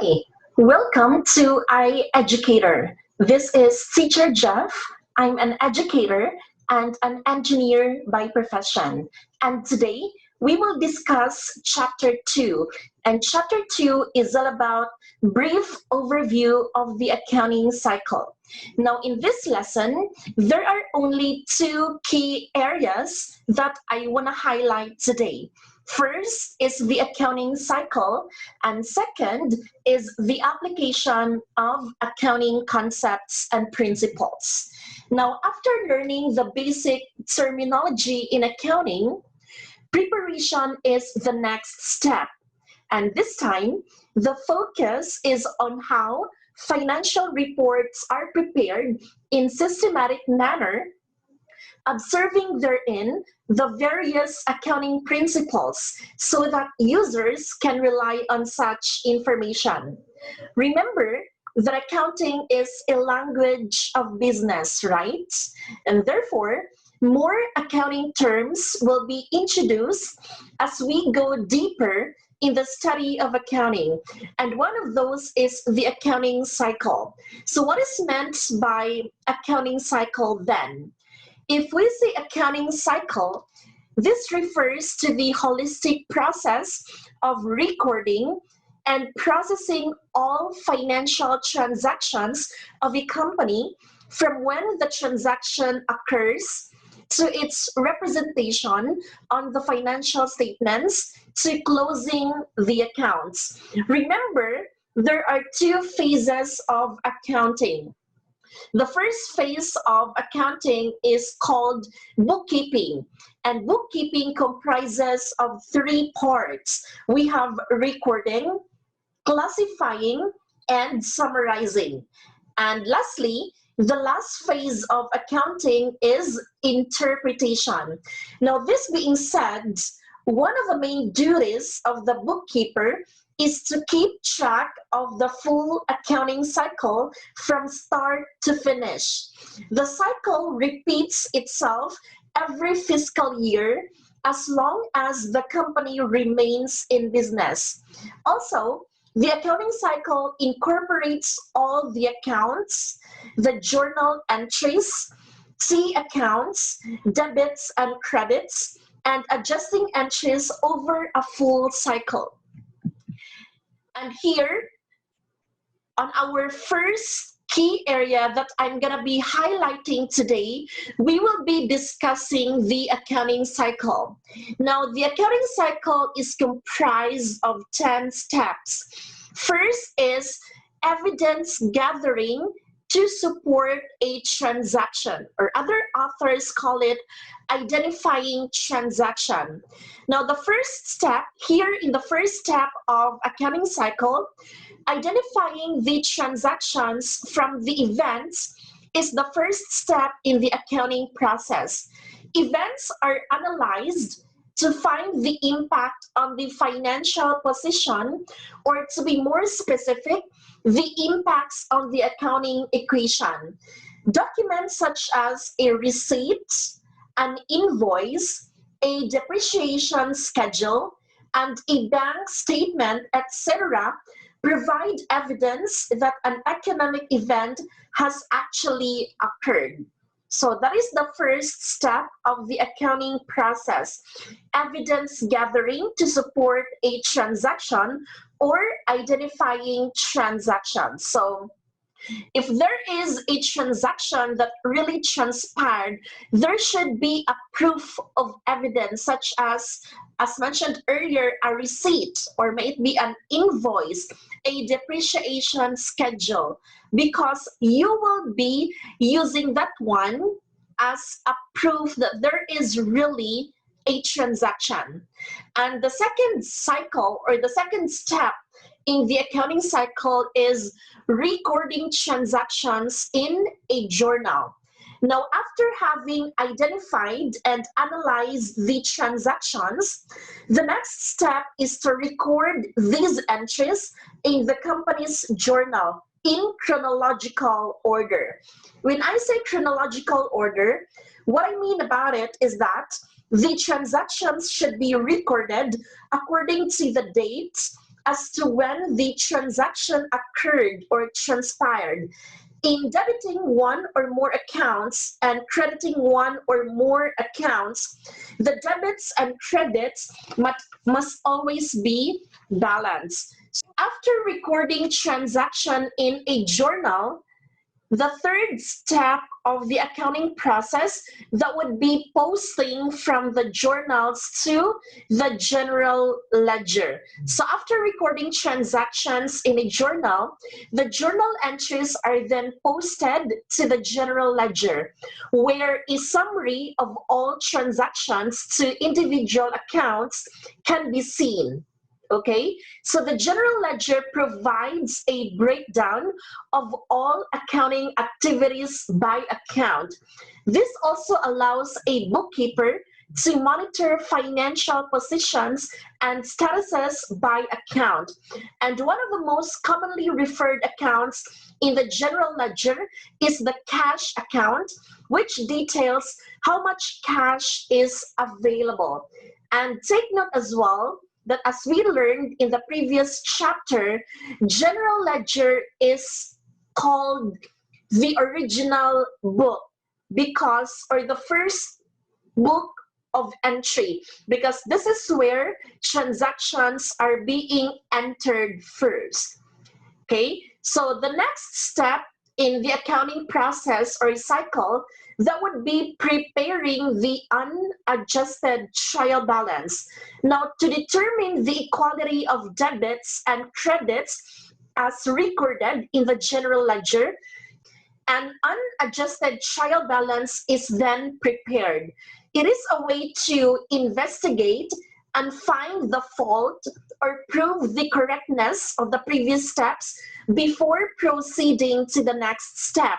Hi, welcome to iEducator. This is Teacher Jeff. I'm an educator and an engineer by profession. And today we will discuss Chapter 2. And Chapter 2 is all about brief overview of the accounting cycle. Now, in this lesson, there are only two key areas that I want to highlight today. First is the accounting cycle, and second is the application of accounting concepts and principles. Now, after learning the basic terminology in accounting, preparation is the next step. And this time, the focus is on how financial reports are prepared in systematic manner, observing therein the various accounting principles so that users can rely on such information. Remember that accounting is a language of business, right? And therefore, more accounting terms will be introduced as we go deeper in the study of accounting. And one of those is the accounting cycle. So what is meant by accounting cycle then? If we say accounting cycle, this refers to the holistic process of recording and processing all financial transactions of a company from when the transaction occurs to its representation on the financial statements to closing the accounts. Remember, there are two phases of accounting. The first phase of accounting is called bookkeeping, and bookkeeping comprises of three parts. We have recording, classifying, and summarizing. And lastly, the last phase of accounting is interpretation. Now, this being said, one of the main duties of the bookkeeper is to keep track of the full accounting cycle from start to finish. The cycle repeats itself every fiscal year as long as the company remains in business. Also, the accounting cycle incorporates all the accounts, the journal entries, T accounts, debits and credits, and adjusting entries over a full cycle. And here, on our first key area that I'm going to be highlighting today, we will be discussing the accounting cycle. Now, the accounting cycle is comprised of 10 steps. First is evidence gathering to support a transaction, or other authors call it identifying transaction. Now, the first step here in the first step of accounting cycle, identifying the transactions from the events is the first step in the accounting process. Events are analyzed to find the impact on the financial position, or to be more specific, the impacts on the accounting equation. Documents such as a receipt, an invoice, a depreciation schedule, and a bank statement, etc., provide evidence that an economic event has actually occurred. So that is the first step of the accounting process, evidence gathering to support a transaction or identifying transactions. So if there is a transaction that really transpired, there should be a proof of evidence, such as mentioned earlier, a receipt, or may it be an invoice, a depreciation schedule, because you will be using that one as a proof that there is really a transaction. And the second cycle, or the second step in the accounting cycle, is recording transactions in a journal. Now, after having identified and analyzed the transactions, the next step is to record these entries in the company's journal in chronological order. When I say chronological order, what I mean about it is that the transactions should be recorded according to the date, as to when the transaction occurred or transpired. In debiting one or more accounts and crediting one or more accounts, the debits and credits must always be balanced. After recording transaction in a journal, the third step of the accounting process, that would be posting from the journals to the general ledger. So after recording transactions in a journal, the journal entries are then posted to the general ledger, where a summary of all transactions to individual accounts can be seen. Okay, so the general ledger provides a breakdown of all accounting activities by account. This also allows a bookkeeper to monitor financial positions and statuses by account. And one of the most commonly referred accounts in the general ledger is the cash account, which details how much cash is available. And take note as well that, as we learned in the previous chapter, general ledger is called the original book because, or the first book of entry, because this is where transactions are being entered first. Okay, so the next step in the accounting process or cycle, that would be preparing the unadjusted trial balance. Now, to determine the equality of debits and credits as recorded in the general ledger, an unadjusted trial balance is then prepared. It is a way to investigate and find the fault or prove the correctness of the previous steps before proceeding to the next step.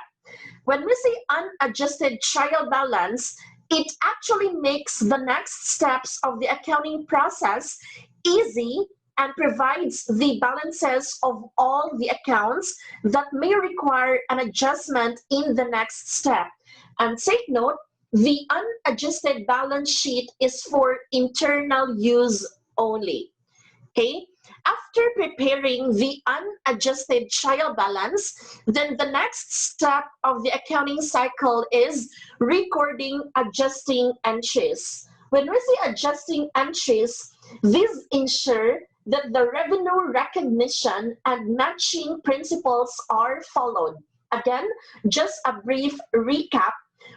When we say unadjusted trial balance, it actually makes the next steps of the accounting process easy and provides the balances of all the accounts that may require an adjustment in the next step. And take note, the unadjusted balance sheet is for internal use only. Okay? After preparing the unadjusted trial balance, then the next step of the accounting cycle is recording adjusting entries. When we say adjusting entries, these ensure that the revenue recognition and matching principles are followed. Again, just a brief recap.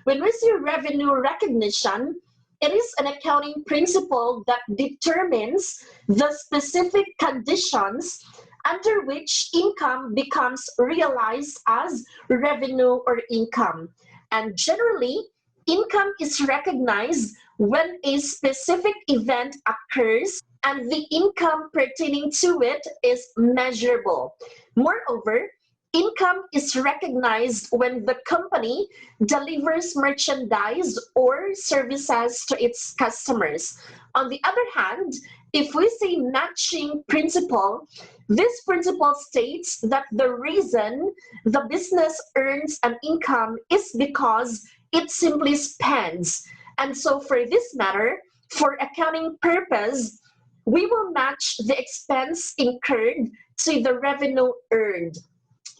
When we say revenue recognition, it is an accounting principle that determines the specific conditions under which income becomes realized as revenue or income. And generally, income is recognized when a specific event occurs and the income pertaining to it is measurable. Moreover, income is recognized when the company delivers merchandise or services to its customers. On the other hand, if we say matching principle, this principle states that the reason the business earns an income is because it simply spends. And so for this matter, for accounting purpose, we will match the expense incurred to the revenue earned.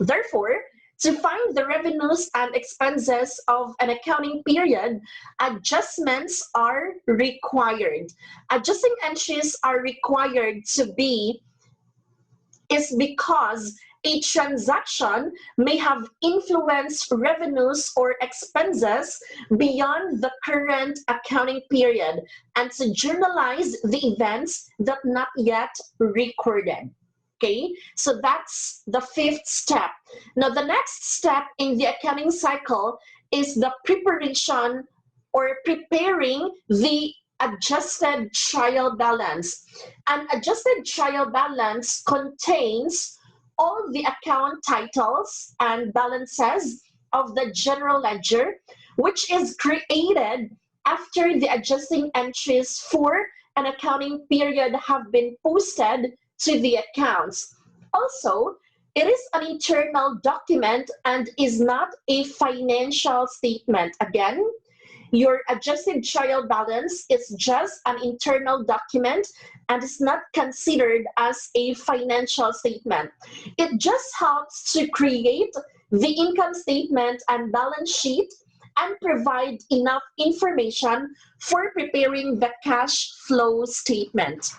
Therefore, to find the revenues and expenses of an accounting period, adjustments are required. Adjusting entries are required to be is because a transaction may have influenced revenues or expenses beyond the current accounting period, and to journalize the events that not yet recorded. Okay, so that's the fifth step. Now, the next step in the accounting cycle is the preparation or preparing the adjusted trial balance. An adjusted trial balance contains all the account titles and balances of the general ledger, which is created after the adjusting entries for an accounting period have been posted to the accounts. Also, it is an internal document and is not a financial statement. Again, Your adjusted trial balance is just an internal document and is not considered as a financial statement. It just helps to create the income statement and balance sheet and provide enough information for preparing the cash flow statement.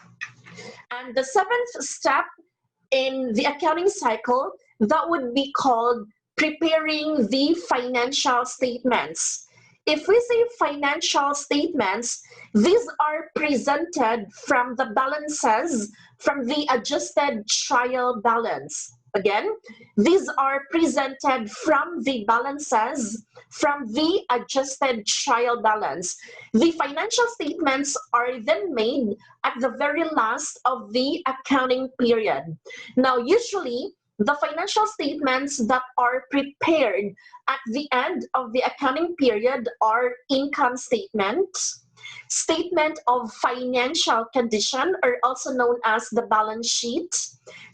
And the seventh step in the accounting cycle, that would be called preparing the financial statements. If we say financial statements, these are presented from the balances from the adjusted trial balance. Again, these are presented from the balances from the adjusted trial balance. The financial statements are then made at the very last of the accounting period. Now, usually, the financial statements that are prepared at the end of the accounting period are income statements, statement of financial condition, or also known as the balance sheet,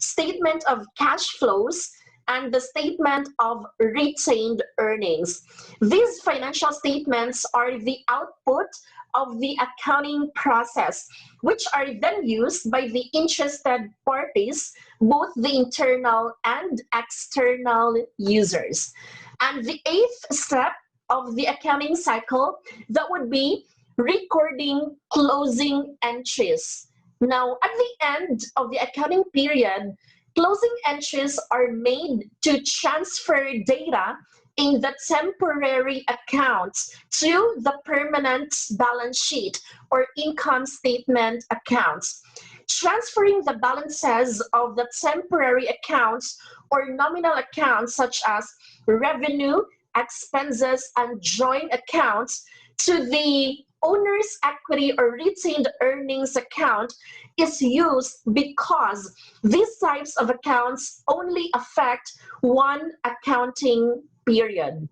statement of cash flows, and the statement of retained earnings. These financial statements are the output of the accounting process, which are then used by the interested parties, both the internal and external users. And the eighth step of the accounting cycle, that would be recording closing entries. Now, at the end of the accounting period, closing entries are made to transfer data in the temporary accounts to the permanent balance sheet or income statement accounts. Transferring the balances of the temporary accounts or nominal accounts such as revenue, expenses, and joint accounts to the owner's equity or retained earnings account is used because these types of accounts only affect one accounting period.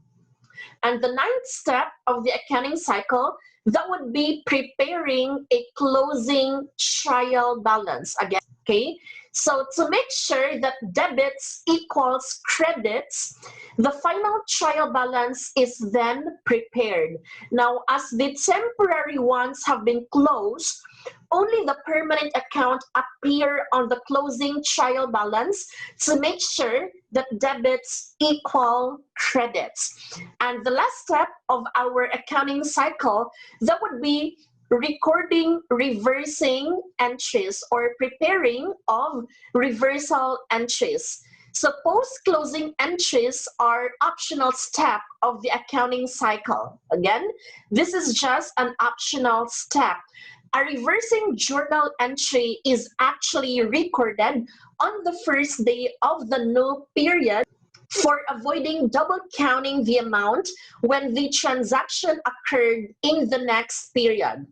And the ninth step of the accounting cycle, that would be preparing a closing trial balance. Again, okay? So to make sure that debits equals credits, the final trial balance is then prepared. Now, as the temporary ones have been closed, only the permanent account appear on the closing trial balance to make sure that debits equal credits. And the last step of our accounting cycle, that would be recording reversing entries or preparing of reversal entries. So post-closing entries are optional step of the accounting cycle. Again, this is just an optional step. A reversing journal entry is actually recorded on the first day of the new period for avoiding double counting the amount when the transaction occurred in the next period.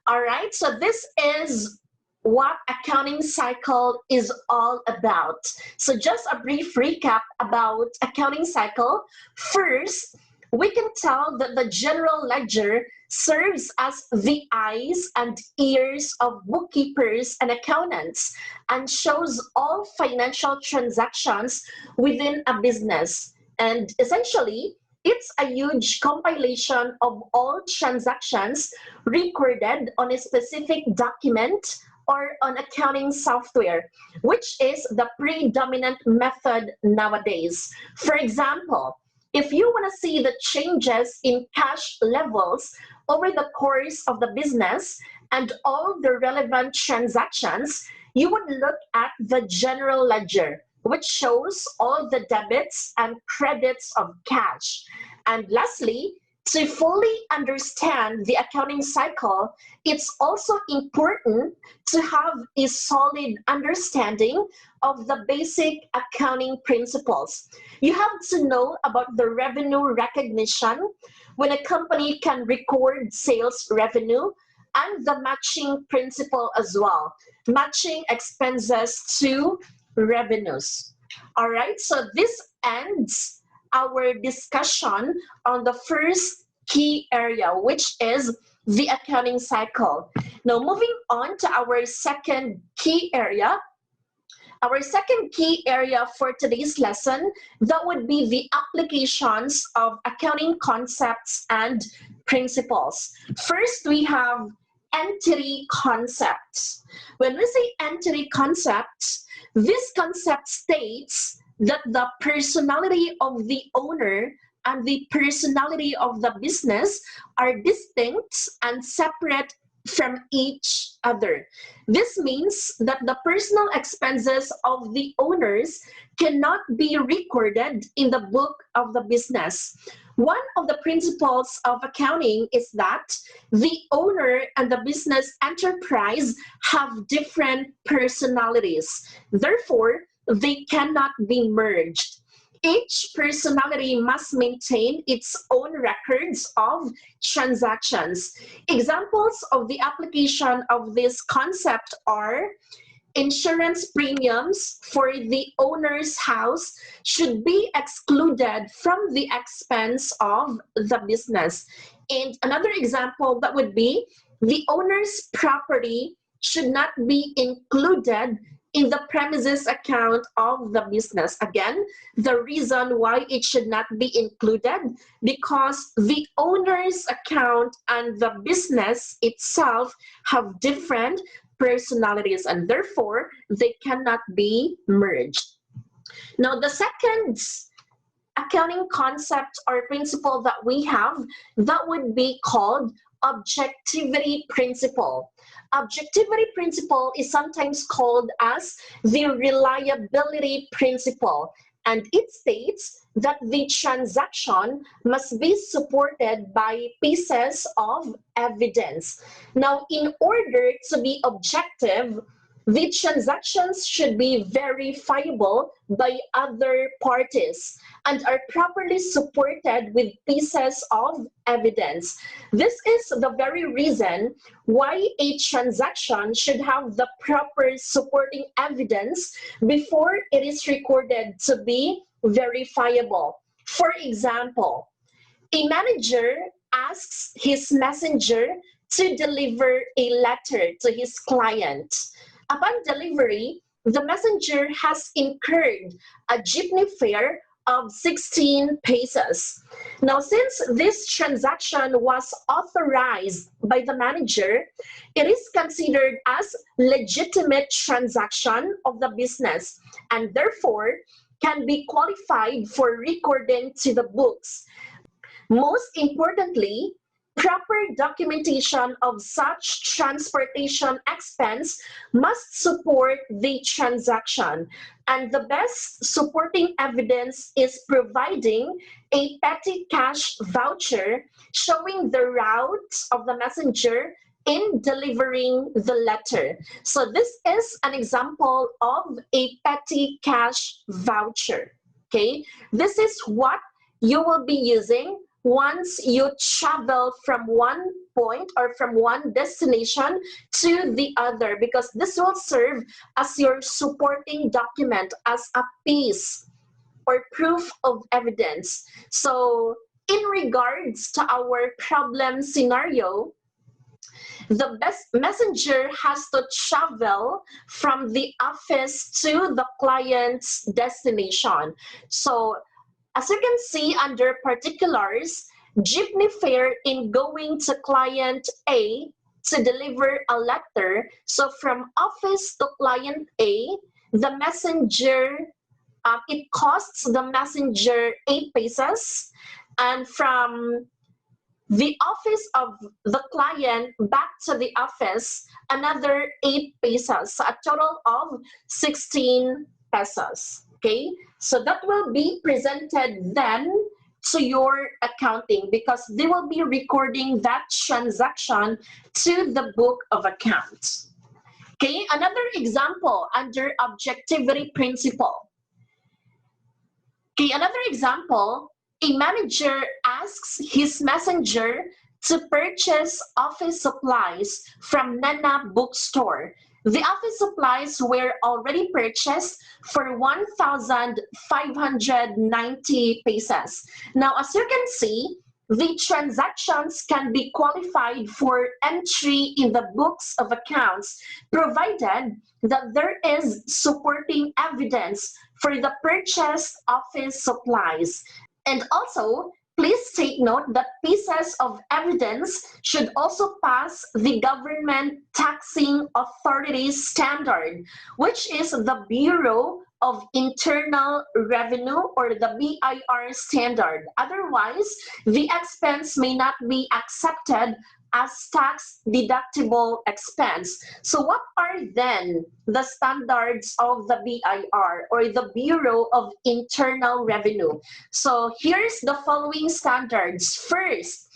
All right, so this is what accounting cycle is all about. So just a brief recap about accounting cycle. First, we can tell that the general ledger serves as the eyes and ears of bookkeepers and accountants and shows all financial transactions within a business. And essentially, it's a huge compilation of all transactions recorded on a specific document or on accounting software, which is the predominant method nowadays. For example, if you want to see the changes in cash levels over the course of the business and all the relevant transactions, you would look at the general ledger, which shows all the debits and credits of cash. And lastly, to fully understand the accounting cycle, it's also important to have a solid understanding of the basic accounting principles. You have to know about the revenue recognition when a company can record sales revenue, and the matching principle as well, matching expenses to revenues. All right, so this ends our discussion on the first key area, which is the accounting cycle. Now, moving on to our second key area, Our second key area for today's lesson, that would be the applications of accounting concepts and principles. First, we have entity concepts. When we say entity concepts, this concept states that the personality of the owner and the personality of the business are distinct and separate from each other. This means that the personal expenses of the owners cannot be recorded in the book of the business. One of the principles of accounting is that the owner and the business enterprise have different personalities. Therefore, they cannot be merged. Each personality must maintain its own records of transactions. Examples of the application of this concept are insurance premiums for the owner's house should be excluded from the expense of the business. And another example that would be the owner's property should not be included in the premises account of the business. Again, the reason why it should not be included, because the owner's account and the business itself have different personalities, and therefore they cannot be merged. Now, the second accounting concept or principle that we have, that would be called objectivity principle. Objectivity principle is sometimes called as the reliability principle, and it states that the transaction must be supported by pieces of evidence. Now, in order to be objective, the transactions should be verifiable by other parties and are properly supported with pieces of evidence. This is the very reason why a transaction should have the proper supporting evidence before it is recorded to be verifiable. For example, a manager asks his messenger to deliver a letter to his client. Upon delivery, the messenger has incurred a jeepney fare of 16 pesos. Now, since this transaction was authorized by the manager, it is considered as legitimate transaction of the business and therefore can be qualified for recording to the books. Most importantly, proper documentation of such transportation expense must support the transaction. And the best supporting evidence is providing a petty cash voucher showing the route of the messenger in delivering the letter. So this is an example of a petty cash voucher. Okay, this is what you will be using once you travel from one point or from one destination to the other, because this will serve as your supporting document, as a piece or proof of evidence. So in regards to our problem scenario, the best messenger has to travel from the office to the client's destination. So as you can see under particulars, jeepney fare in going to client A to deliver a letter. So from office to client A, the messenger, it costs the messenger 8 pesos. And from the office of the client back to the office, another 8 pesos. So a total of 16 pesos. Okay, so that will be presented then to your accounting, because they will be recording that transaction to the book of accounts. Okay, another example under objectivity principle. Okay, another example, a manager asks his messenger to purchase office supplies from Nana bookstore. The office supplies were already purchased for 1,590 pesos. Now, as you can see, the transactions can be qualified for entry in the books of accounts, provided that there is supporting evidence for the purchased office supplies. And also, please take note that pieces of evidence should also pass the government taxing authorities standard, which is the Bureau of Internal Revenue, or the BIR standard. Otherwise, the expense may not be accepted as tax deductible expense. So what are then the standards of the BIR, or the Bureau of Internal Revenue? So here's the following standards. First,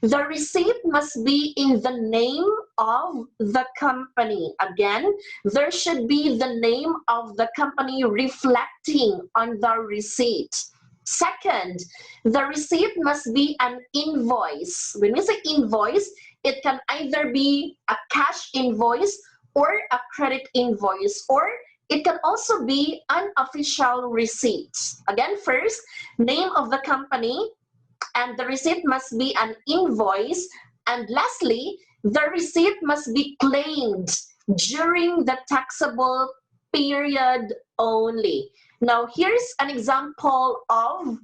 the receipt must be in the name of the company. Again, there should be the name of the company reflecting on the receipt. Second, the receipt must be an invoice. When we say invoice, it can either be a cash invoice or a credit invoice, or it can also be an official receipt. Again, first, name of the company, and the receipt must be an invoice. And lastly, the receipt must be claimed during the taxable period only. Now, here's an example of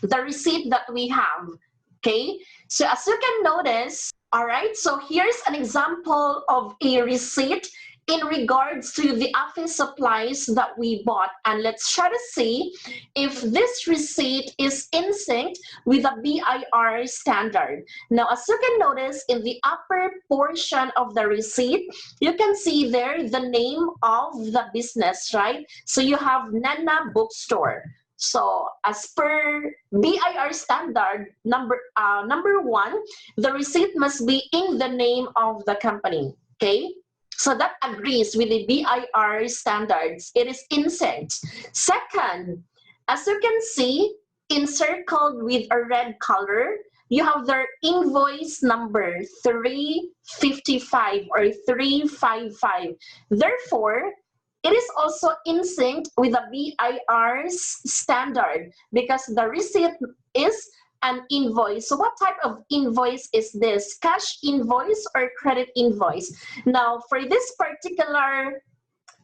the receipt that we have. Okay, so as you can notice, all right, so here's an example of a receipt in regards to the office supplies that we bought. And let's try to see if this receipt is in sync with the BIR standard. Now, as you can notice, in the upper portion of the receipt, you can see there the name of the business, right? So you have Nana Bookstore. So as per BIR standard, number one, the receipt must be in the name of the company, okay? So that agrees with the BIR standards. It is in sync. Second, as you can see, encircled with a red color, you have their invoice number 355 or 355. Therefore, it is also in sync with the BIR's standard because the receipt is an invoice. So what type of invoice is this? Cash invoice or credit invoice? Now, for this particular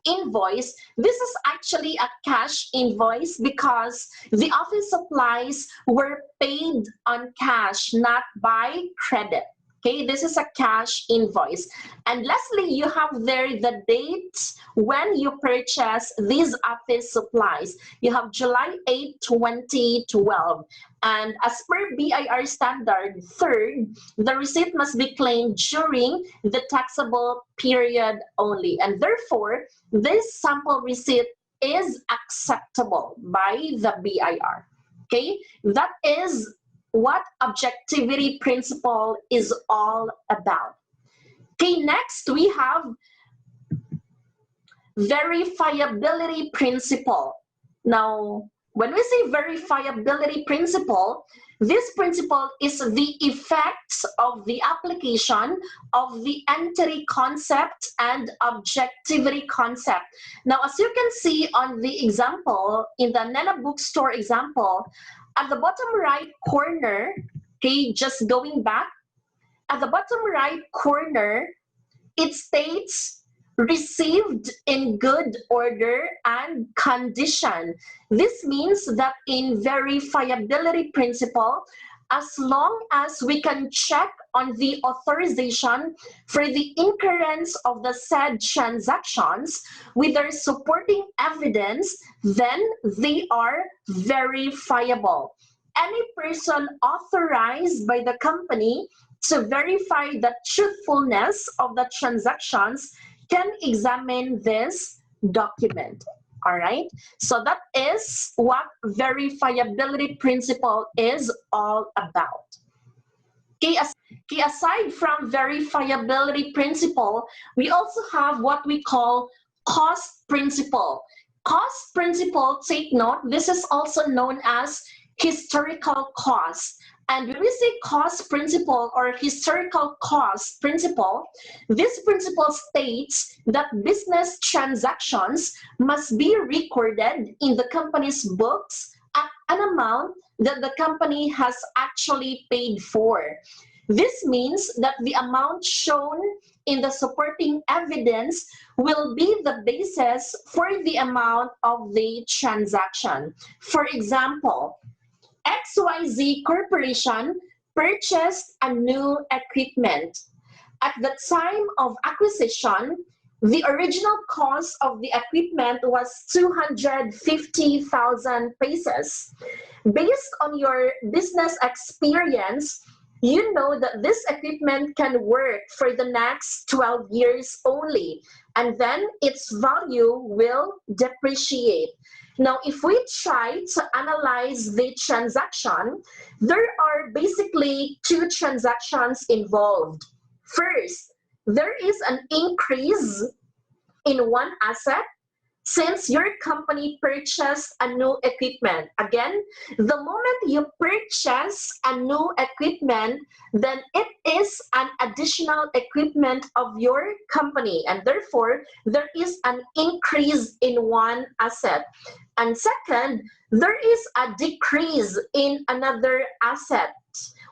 invoice, this is actually a cash invoice because the office supplies were paid on cash, not by credit. Okay, this is a cash invoice. And lastly, you have there the date when you purchase these office supplies. You have July 8, 2012. And as per BIR standard, third, the receipt must be claimed during the taxable period only. And therefore, this sample receipt is acceptable by the BIR. Okay, that is what objectivity principle is all about. Okay, next we have verifiability principle. Now, when we say verifiability principle, this principle is the effects of the application of the entity concept and objectivity concept. Now, as you can see on the example, in the Nana Bookstore example, at the bottom right corner, okay, just going back, at the bottom right corner, it states received in good order and condition. This means that in verifiability principle, as long as we can check on the authorization for the incurrence of the said transactions with their supporting evidence, then they are verifiable. Any person authorized by the company to verify the truthfulness of the transactions can examine this document. All right, so that is what verifiability principle is all about. Okay, aside from verifiability principle, we also have what we call cost principle. Cost principle, take note, this is also known as historical cost. And when we say cost principle or historical cost principle, this principle states that business transactions must be recorded in the company's books at an amount that the company has actually paid for. This means that the amount shown in the supporting evidence will be the basis for the amount of the transaction. For example, XYZ Corporation purchased a new equipment. At the time of acquisition, the original cost of the equipment was 250,000 pesos. Based on your business experience, you know that this equipment can work for the next 12 years only, and then its value will depreciate. Now, if we try to analyze the transaction, there are basically two transactions involved. First, there is an increase in one asset since your company purchased a new equipment. Again, the moment you purchase a new equipment, then it is an additional equipment of your company, and therefore there is an increase in one asset. And second, there is a decrease in another asset,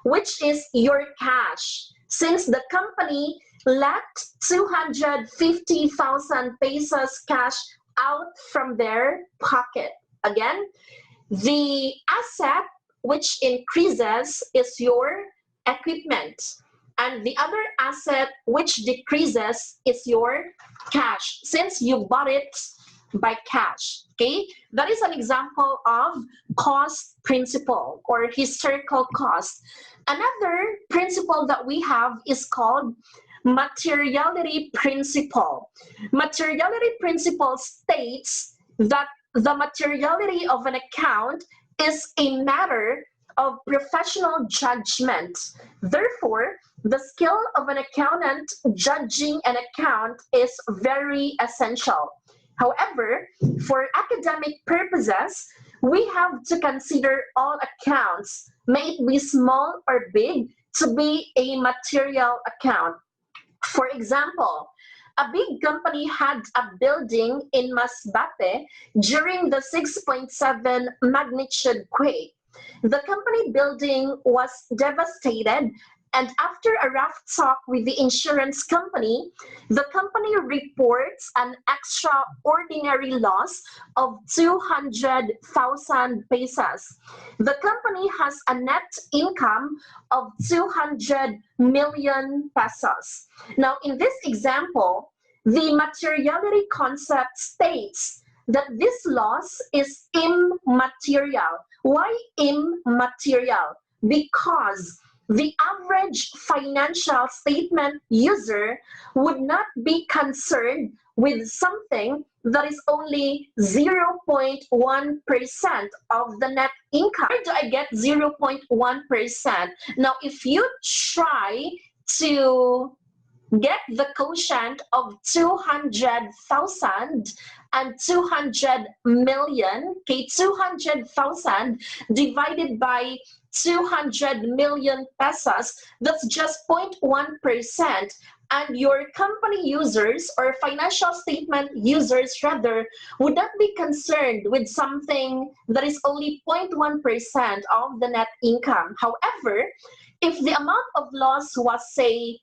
which is your cash. Since the company let 250,000 pesos cash out from their pocket. Again, the asset which increases is your equipment, and the other asset which decreases is your cash, since you bought it by cash. Okay, that is an example of cost principle or historical cost. Another principle that we have is called materiality principle. Materiality principle states that the materiality of an account is a matter of professional judgment. Therefore, the skill of an accountant judging an account is very essential. However, for academic purposes, we have to consider all accounts, may it be small or big, to be a material account. For example, a big company had a building in Masbate during the 6.7 magnitude quake. The company building was devastated, and after a rough talk with the insurance company, the company reports an extraordinary loss of 200,000 pesos. The company has a net income of 200 million pesos. Now, in this example, the materiality concept states that this loss is immaterial. Why immaterial? Because the average financial statement user would not be concerned with something that is only 0.1% of the net income. Where do I get 0.1%? Now, if you try to get the quotient of 200,000 and 200 million, okay, 200,000 divided by 200 million pesos, that's just 0.1%. And your company users or financial statement users rather would not be concerned with something that is only 0.1% of the net income. However, if the amount of loss was, say,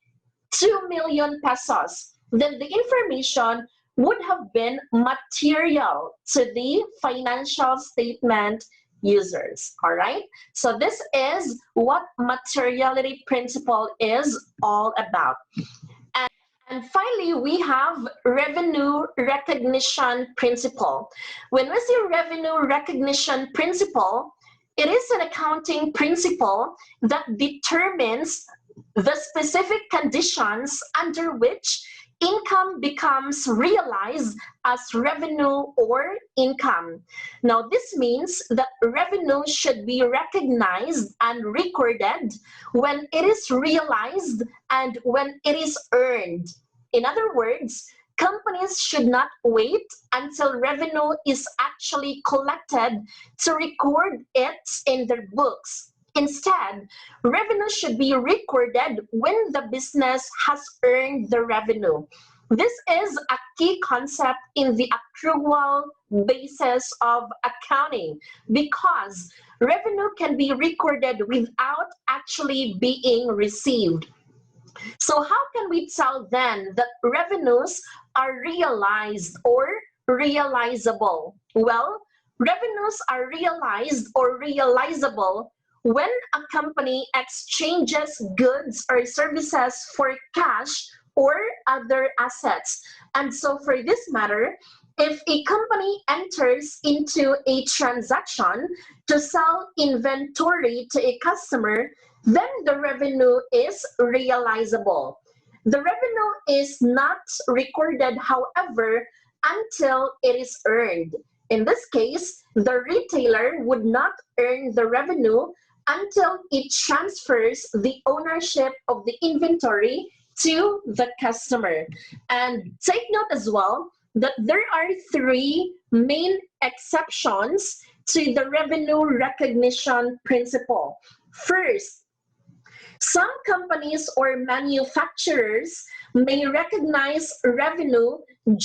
2 million pesos, then the information would have been material to the financial statement users. All right, so this is what materiality principle is all about. And finally, we have revenue recognition principle. When we say revenue recognition principle, it is an accounting principle that determines the specific conditions under which income becomes realized as revenue or income. Now, this means that revenue should be recognized and recorded when it is realized and when it is earned. In other words, companies should not wait until revenue is actually collected to record it in their books. Instead, revenue should be recorded when the business has earned the revenue. This is a key concept in the accrual basis of accounting because revenue can be recorded without actually being received. So how can we tell then that revenues are realized or realizable? Well, revenues are realized or realizable when a company exchanges goods or services for cash or other assets. And so for this matter, if a company enters into a transaction to sell inventory to a customer, then the revenue is realizable. The revenue is not recorded, however, until it is earned. In this case, the retailer would not earn the revenue until it transfers the ownership of the inventory to the customer. And take note as well that there are three main exceptions to the revenue recognition principle. First, some companies or manufacturers may recognize revenue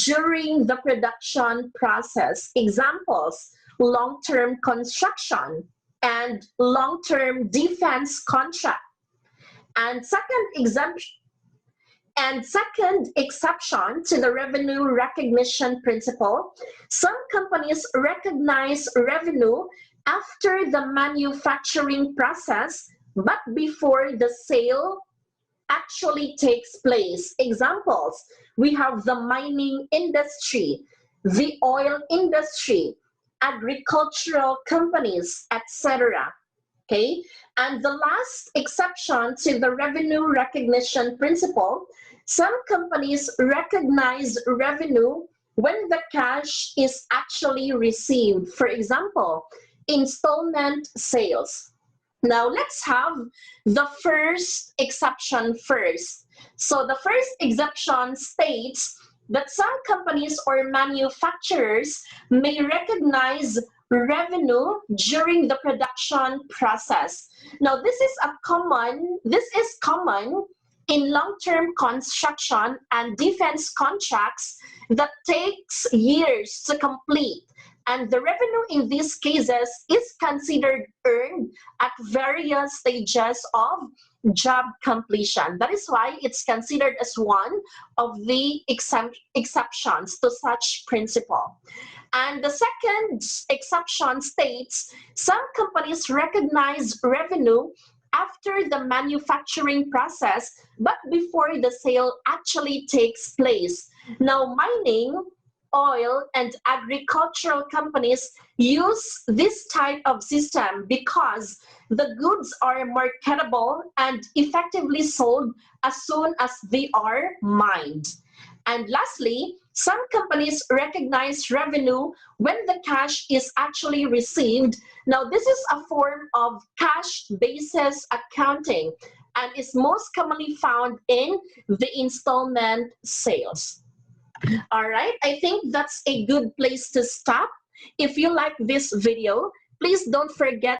during the production process. Examples, long-term construction and long-term defense contract. And second exception to the revenue recognition principle, some companies recognize revenue after the manufacturing process but before the sale actually takes place. Examples, we have the mining industry, the oil industry, agricultural companies, etc. Okay, and the last exception to the revenue recognition principle, some companies recognize revenue when the cash is actually received. For example, installment sales. Now let's have the first exception first. So the first exception states that some companies or manufacturers may recognize revenue during the production process. Now this is common in long-term construction and defense contracts that takes years to complete. And the revenue in these cases is considered earned at various stages of job completion. That is why it's considered as one of the exceptions to such principle. And the second exception states some companies recognize revenue after the manufacturing process, but before the sale actually takes place. Now, mining, oil, and agricultural companies use this type of system because the goods are marketable and effectively sold as soon as they are mined. And lastly, some companies recognize revenue when the cash is actually received. Now, this is a form of cash basis accounting and is most commonly found in the installment sales. All right, I think that's a good place to stop. If you like this video, please don't forget